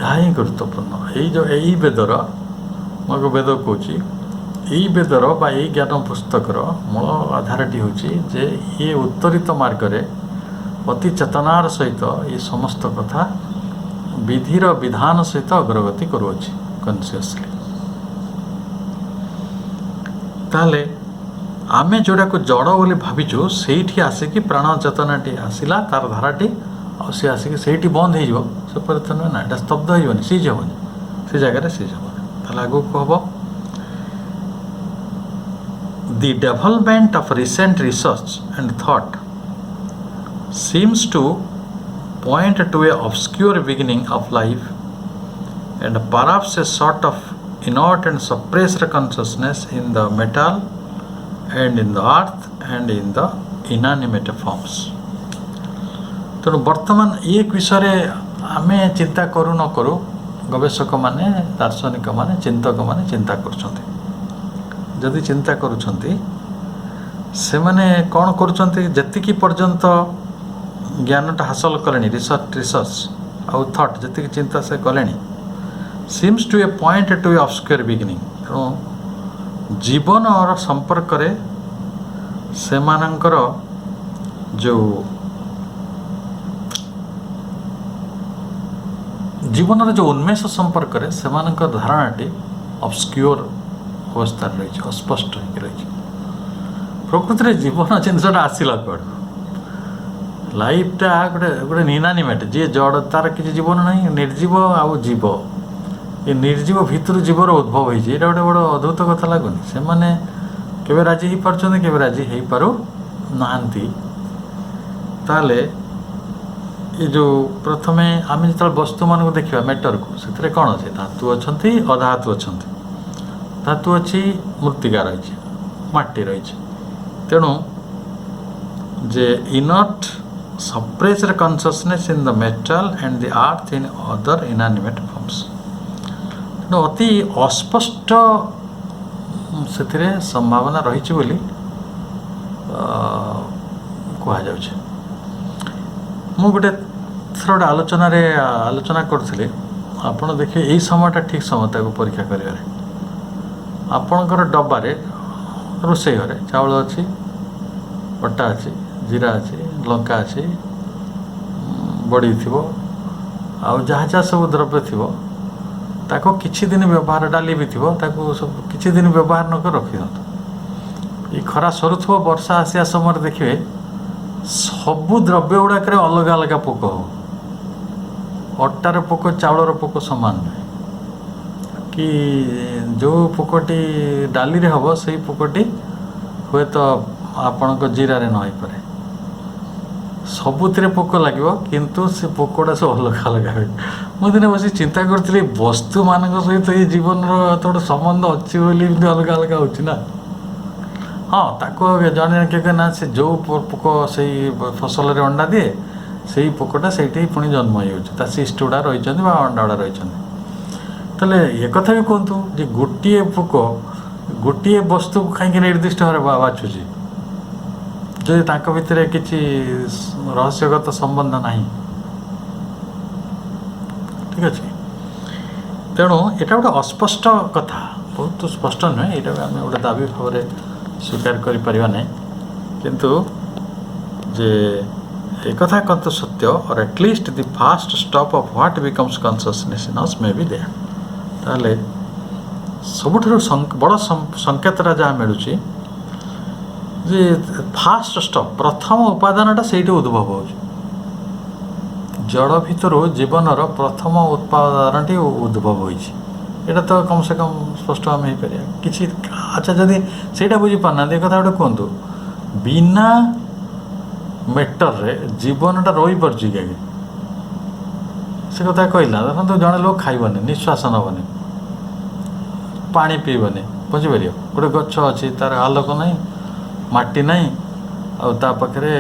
ही गुरुत्वपूर्ण। यही वेदर मैं वेद कौच यही वेदर बा यही ज्ञान पुस्तकर मूल आधारटी हूँ जे ये उत्तरित मार्गरे अति चेतनार सहित ये समस्त कथा विधिर विधान सहित अग्रगति करुँच कन्सीयसली। ताले आमे जोड़ा को जड़ बोली भाविचु से आसिकी प्राण चेतनाटी आसला तार धाराटी आ सी आसिकी से बंद हो से परिवर्तन ना एटा स्तब्ध होनी सीज हेनी से जगह सीज हेनी। आगू हम the development of recent research and thought seems to point to a obscure beginning of life and perhaps a sort of inert and suppressed consciousness in the metal and in the earth and in the inanimate forms। तेणु वर्तमान ये विषय आमे चिंता करू न करू गवेषक माने दार्शनिक माने चिंतक माने चिंता करुछन्ति। जदि चिंता करुछन्ति से माने कौन करुछन्ति जतिकी पर्यंत ज्ञानटा हासिल कले रिसर्च आउ थॉट जी चिंता से कले seems to a point to a obscure beginning. तेणु जीवन और संपर्क रे से मानकर जो जीवन रे जो उन्मेष संपर्क रे से मानकर धारणाटी ऑब्स्क्योर अवस्था रही अस्पष्ट हो रही। प्रकृति रे जीवन जिनसा आसला कौन लाइफटा गोटे गोटे इनानिमेट जी जड़ तार किसी जीवन ना निर्जीव आउ जीव ये निर्जीव भितर जीवर उद्भव होती है गोटे बड़ अद्भुत कथा लगुनि से मैंने केवे राजी हो पार्छन्ति केवे राजी हो पारु नाहांती। ताले ये जो प्रथमे आम जो वस्तु मान को देखा मैटर को से कौन अच्छे धातु अच्छा अधातु अच्छा धातु अच्छी मृत्तिका रही माटी रही तेणु जे इनट suppressed consciousness in the metal and the earth in other inanimate forms। तेणु अति अस्पष्ट से संभावना रही बोली कहुचे। मु गोटे थर आलोचना करी आपड़ देखिए यही समयटा ठीक समय को परीक्षा कर आपणकर डब्बारे रोषे घरे चावल अच्छी अटा अच्छी जीरा अच्छी लंका अच्छी बड़ी थी आउ जहाँ जहाँ सब द्रव्य थी ताको किछि दिन व्यवहार डाली भी थी ताको सब किछि दिन व्यवहार न कर रखी दिखाँ। ये खरा सरुथो वर्षा आसिया समय देखिए सबू द्रव्य गुड़ाक अलग अलग पोक हो अटार पोक चाउलर पोक सामान नुहे कि जो पोकटी डाली रे हम से पोकटी हुए तो आपण जीरा रे न पारे सबुतिर पोक लगे किंतु से पोकटा सब अलग अलग हुए। मुझे दिने बस चिंता करी वस्तु मान सहित ये जीवन रोटे संबंध अच्छी अलग अलग होना। हाँ ताको जड़े किए ना से जो पोक से फसल रे अंडा दिए से पोकटा से पुणी जन्म हो शिष्ट गुड़ा रही अंडा गुड़ा रही तेल ये कथा भी कहतु जे गोटे पोक गोटे वस्तु को कहीं निर्दिष्ट भाव बाछुची जदि ताक भितर किसी रहस्यगत संबंध नहीं ठीक अच्छे। तेणु यहाँ गोटे अस्पष्ट कथा बहुत स्पष्ट नुहे यहाँ आम गोटे दाबी भाव में स्वीकार कर किंतु जे एक कथु सत्य और at least the first stop of what becomes consciousness in us may be there ताले सबुठारु बड़ संकेतटा जहाँ मिलूँ जे फास्ट स्टॉप प्रथम उपादानटा से उद्भव हो जड़ भितर जीवनर प्रथम उत्पादनटी उद्भव होइछि एटा तो कम से कम स्पष्ट आम हो पार कि अच्छा जदि से बुझी पारना कथा गोटे कहतु बिना मेटर रे जीवनटा रही पार्छ कि से कथा कहला देखो जड़े लोक खाइबनी निश्वास नबनी पानी पीबनी बुझीपर गोटे गछ अच्छी तार आलोक ना माटी ना आ पाखे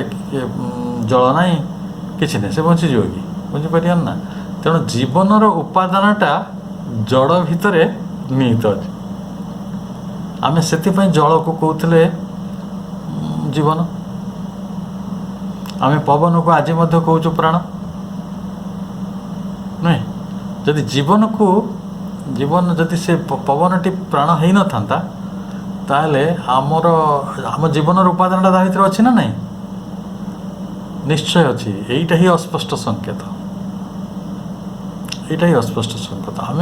जल ना किसी ना से बंचीज कि बुझीपर ना तेणु जीवनर उपादानटा जड़ भितर निहित अच्छे आम से जल को कहते जीवन आम पवन को आज कहूँ प्राण नहीं जदि जीवन को जीवन जदि से पवनटी प्राण हो न था ताहले आमर आम जीवनर उपादानटा ता भीतर अच्छी ना नहीं निश्चय अच्छी यहीटा ही अस्पष्ट संकेत यहाँ ही अस्पष्ट संकेत आम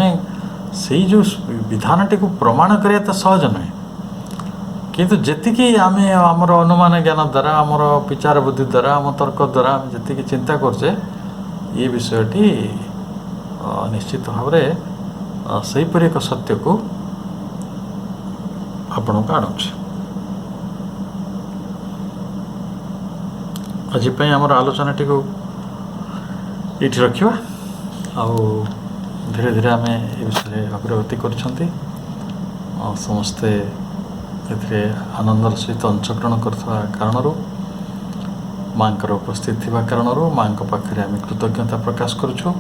से जो विधानटी को प्रमाण करिया तो सहज नुहे किंतु जेतिकी आम आमर अनुमान ज्ञान द्वारा आमर विचार बुद्धि द्वारा आम तर्क द्वारा आम जी चिंता करछे ये विषयटी निश्चित भाव में सहीपरि एक सत्य को आपण को आणुछि आज आमर आलोचनाटी को ये रखा आउ धीरे धीरे आम ए विषय अग्रगति करछंती समस्ते ए आनंदर सहित अंशग्रहण करथवा कारणरू माँकर उपस्थित थिबा कारणरू माँ पाखे आम कृतज्ञता प्रकाश करुछु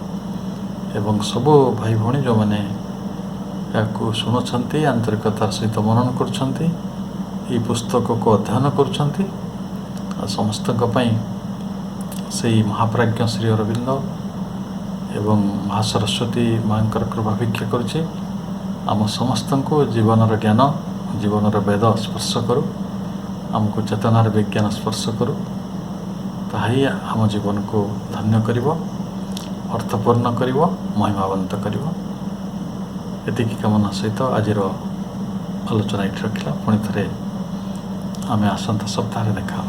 एवं सबु भाई भौणी जो मैंने या शुणुंट आंतरिकतार सहित मनन कर पुस्तक को अध्ययन कर समस्त से महाप्राज्ञ श्री अरविंद एवं महासरस्वती माँ कृपा भिक्षा करुच्ची आम समस्त को जीवनर ज्ञान जीवनर वेद स्पर्श करू आमको चेतनार विज्ञान स्पर्श करू ताही आम जीवन को धन्य करिवो अर्थपूर्ण करिवो महिमावंत करिवो एतिकी कामना सहित आज आलोचना ये रखा पुणी थे आम आसंता सप्ताह देखा।